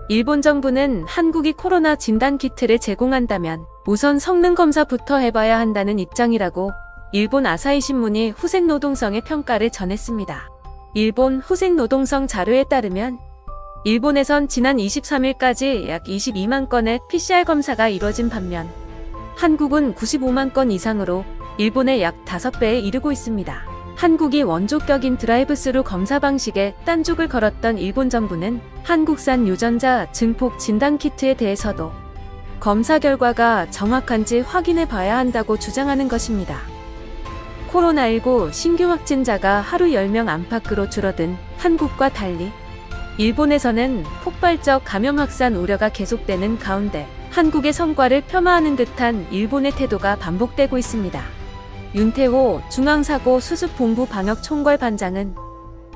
일본 정부는 한국이 코로나 진단키트를 제공한다면 우선 성능검사부터 해봐야 한다는 입장이라고 일본 아사히 신문이 후생노동성의 평가를 전했습니다. 일본 후생노동성 자료에 따르면 일본에선 지난 23일까지 약 22만 건의 PCR 검사가 이뤄진 반면 한국은 95만 건 이상으로 일본의 약 5배에 이르고 있습니다. 한국이 원조격인 드라이브스루 검사 방식에 딴죽을 걸었던 일본 정부는 한국산 유전자 증폭 진단키트에 대해서도 검사 결과가 정확한지 확인해 봐야 한다고 주장하는 것입니다. 코로나19 신규 확진자가 하루 10명 안팎으로 줄어든 한국과 달리 일본에서는 폭발적 감염 확산 우려가 계속되는 가운데 한국의 성과를 폄하하는 듯한 일본의 태도가 반복되고 있습니다. 윤태호 중앙사고수습본부 방역총괄반장은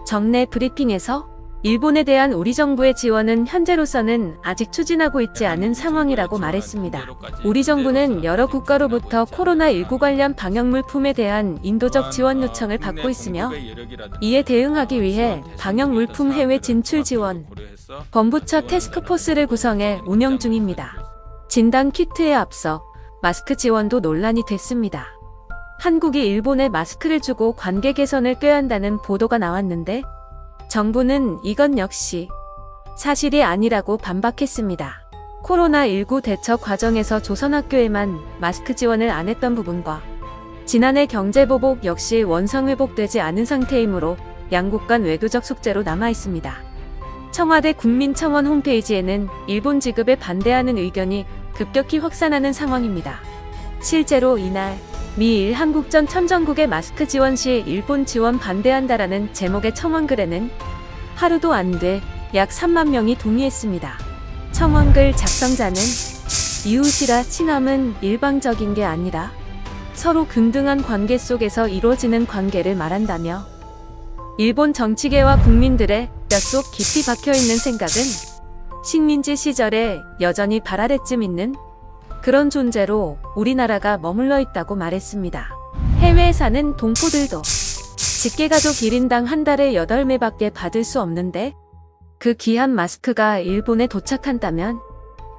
정례 브리핑에서 일본에 대한 우리 정부의 지원은 현재로서는 아직 추진하고 있지 않은 상황이라고 말했습니다. 우리 정부는 여러 국가로부터 코로나19 관련 방역 물품에 대한 인도적 지원 요청을 받고 있으며 이에 대응하기 위해 방역 물품 해외 진출 지원 본부처 태스크포스를 구성해 운영 중입니다. 진단 키트에 앞서 마스크 지원도 논란이 됐습니다. 한국이 일본에 마스크를 주고 관계 개선을 꾀한다는 보도가 나왔는데 정부는 이건 역시 사실이 아니라고 반박했습니다. 코로나19 대처 과정에서 조선학교에만 마스크 지원을 안 했던 부분과 지난해 경제보복 역시 원상회복되지 않은 상태이므로 양국 간 외교적 숙제로 남아있습니다. 청와대 국민청원 홈페이지에는 일본 지급에 반대하는 의견이 급격히 확산하는 상황입니다. 실제로 이날 미일 한국전 첨정국의 마스크 지원 시 일본 지원 반대한다라는 제목의 청원글에는 하루도 안 돼 약 3만 명이 동의했습니다. 청원글 작성자는 이웃이라 친함은 일방적인 게 아니라 서로 균등한 관계 속에서 이루어지는 관계를 말한다며 일본 정치계와 국민들의 뼛속 깊이 박혀있는 생각은 식민지 시절에 여전히 발 아래쯤 있는 그런 존재로 우리나라가 머물러 있다고 말했습니다. 해외에 사는 동포들도 직계가족 1인당 한 달에 8매밖에 받을 수 없는데 그 귀한 마스크가 일본에 도착한다면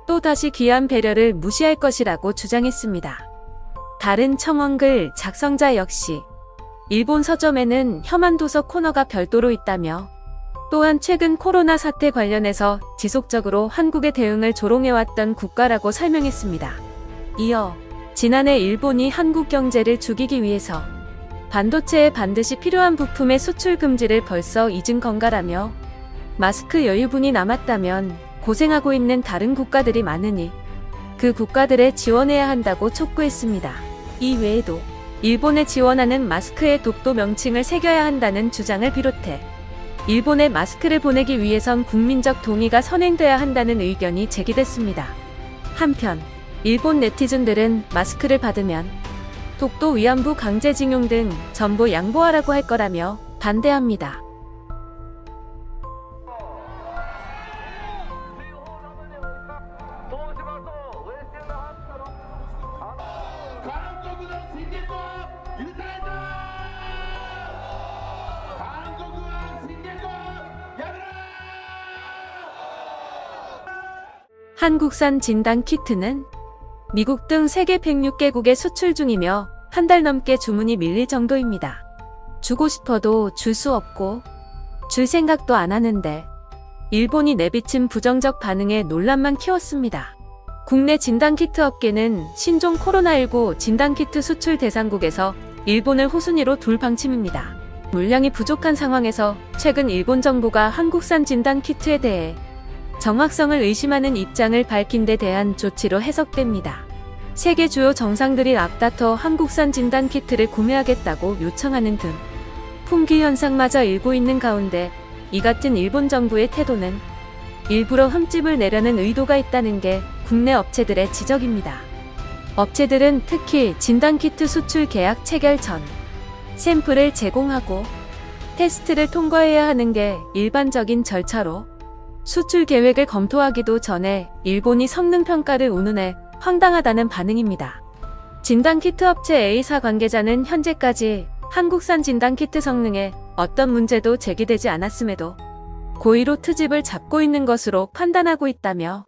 또다시 귀한 배려를 무시할 것이라고 주장했습니다. 다른 청원글 작성자 역시 일본 서점에는 혐한도서 코너가 별도로 있다며 또한 최근 코로나 사태 관련해서 지속적으로 한국의 대응을 조롱해왔던 국가라고 설명했습니다. 이어 지난해 일본이 한국 경제를 죽이기 위해서 반도체에 반드시 필요한 부품의 수출 금지를 벌써 잊은 건가라며 마스크 여유분이 남았다면 고생하고 있는 다른 국가들이 많으니 그 국가들에 지원해야 한다고 촉구했습니다. 이 외에도 일본에 지원하는 마스크의 독도 명칭을 새겨야 한다는 주장을 비롯해 일본에 마스크를 보내기 위해선 국민적 동의가 선행돼야 한다는 의견이 제기됐습니다. 한편 일본 네티즌들은 마스크를 받으면 독도 위안부 강제징용 등 전부 양보하라고 할 거라며 반대합니다. 한국산 진단키트는 미국 등 세계 106개국에 수출 중이며 한 달 넘게 주문이 밀릴 정도입니다. 주고 싶어도 줄 수 없고 줄 생각도 안 하는데 일본이 내비친 부정적 반응에 논란만 키웠습니다. 국내 진단키트 업계는 신종 코로나19 진단키트 수출 대상국에서 일본을 호순위로 둘 방침입니다. 물량이 부족한 상황에서 최근 일본 정부가 한국산 진단키트에 대해 정확성을 의심하는 입장을 밝힌 데 대한 조치로 해석됩니다. 세계 주요 정상들이 앞다퉈 한국산 진단키트를 구매하겠다고 요청하는 등 품귀 현상마저 일고 있는 가운데 이 같은 일본 정부의 태도는 일부러 흠집을 내려는 의도가 있다는 게 국내 업체들의 지적입니다. 업체들은 특히 진단키트 수출 계약 체결 전 샘플을 제공하고 테스트를 통과해야 하는 게 일반적인 절차로 수출 계획을 검토하기도 전에 일본이 성능평가를 운운해 황당하다는 반응입니다. 진단키트 업체 A사 관계자는 현재까지 한국산 진단키트 성능에 어떤 문제도 제기되지 않았음에도 고의로 트집을 잡고 있는 것으로 판단하고 있다며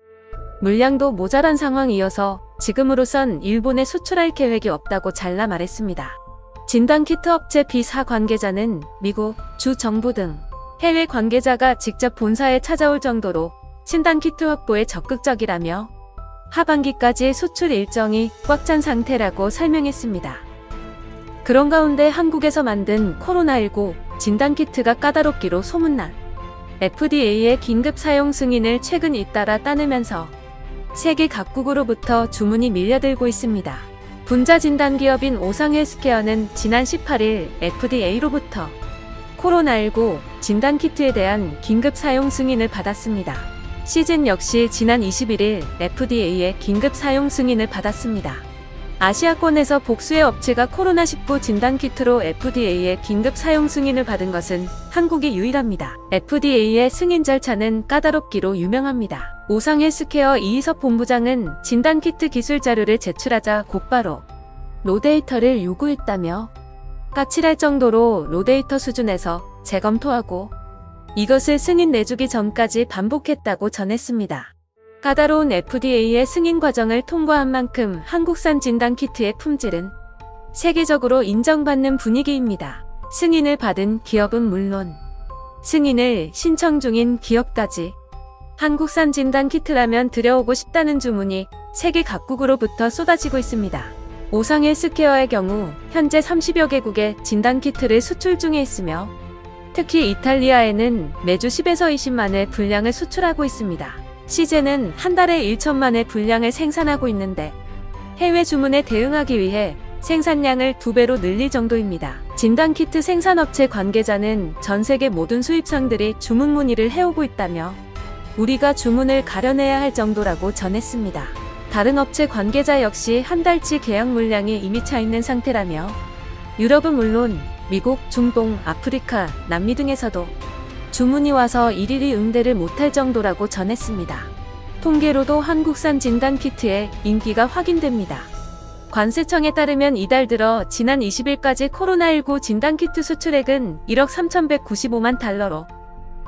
물량도 모자란 상황이어서 지금으로선 일본에 수출할 계획이 없다고 잘라 말했습니다. 진단키트 업체 B사 관계자는 미국, 주 정부 등 해외 관계자가 직접 본사에 찾아올 정도로 진단키트 확보에 적극적이라며 하반기까지 수출 일정이 꽉 찬 상태라고 설명했습니다. 그런 가운데 한국에서 만든 코로나19 진단키트가 까다롭기로 소문난 FDA의 긴급 사용 승인을 최근 잇따라 따내면서 세계 각국으로부터 주문이 밀려들고 있습니다. 분자 진단 기업인 오상헬스케어는 지난 18일 FDA로부터 코로나19 진단키트에 대한 긴급 사용 승인을 받았습니다. 시즌 역시 지난 21일 FDA의 긴급 사용 승인을 받았습니다. 아시아권에서 복수의 업체가 코로나19 진단키트로 FDA의 긴급 사용 승인을 받은 것은 한국이 유일합니다. FDA의 승인 절차는 까다롭기로 유명합니다. 오상헬스케어 이희섭 본부장은 진단키트 기술 자료를 제출하자 곧바로 로데이터를 요구했다며 까칠할 정도로 로데이터 수준에서 재검토하고 이것을 승인 내주기 전까지 반복했다고 전했습니다. 까다로운 FDA의 승인 과정을 통과한 만큼 한국산 진단키트의 품질은 세계적으로 인정받는 분위기입니다. 승인을 받은 기업은 물론 승인을 신청 중인 기업까지 한국산 진단키트라면 들여오고 싶다는 주문이 세계 각국으로부터 쏟아지고 있습니다. 오상헬스케어의 경우 현재 30여 개국에 진단키트를 수출 중에 있으며 특히 이탈리아에는 매주 10에서 20만의 분량을 수출하고 있습니다. 시제는 한 달에 1천만의 분량을 생산하고 있는데 해외 주문에 대응하기 위해 생산량을 2배로 늘릴 정도입니다. 진단키트 생산업체 관계자는 전 세계 모든 수입상들이 주문 문의를 해오고 있다며 우리가 주문을 가려내야 할 정도라고 전했습니다. 다른 업체 관계자 역시 한 달치 계약 물량이 이미 차 있는 상태라며 유럽은 물론 미국, 중동, 아프리카, 남미 등에서도 주문이 와서 일일이 응대를 못할 정도라고 전했습니다. 통계로도 한국산 진단키트의 인기가 확인됩니다. 관세청에 따르면 이달 들어 지난 20일까지 코로나19 진단키트 수출액은 1억 3,195만 달러로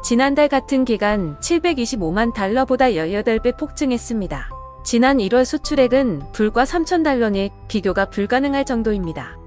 지난달 같은 기간 725만 달러보다 18배 폭증했습니다. 지난 1월 수출액은 불과 3,000달러니 비교가 불가능할 정도입니다.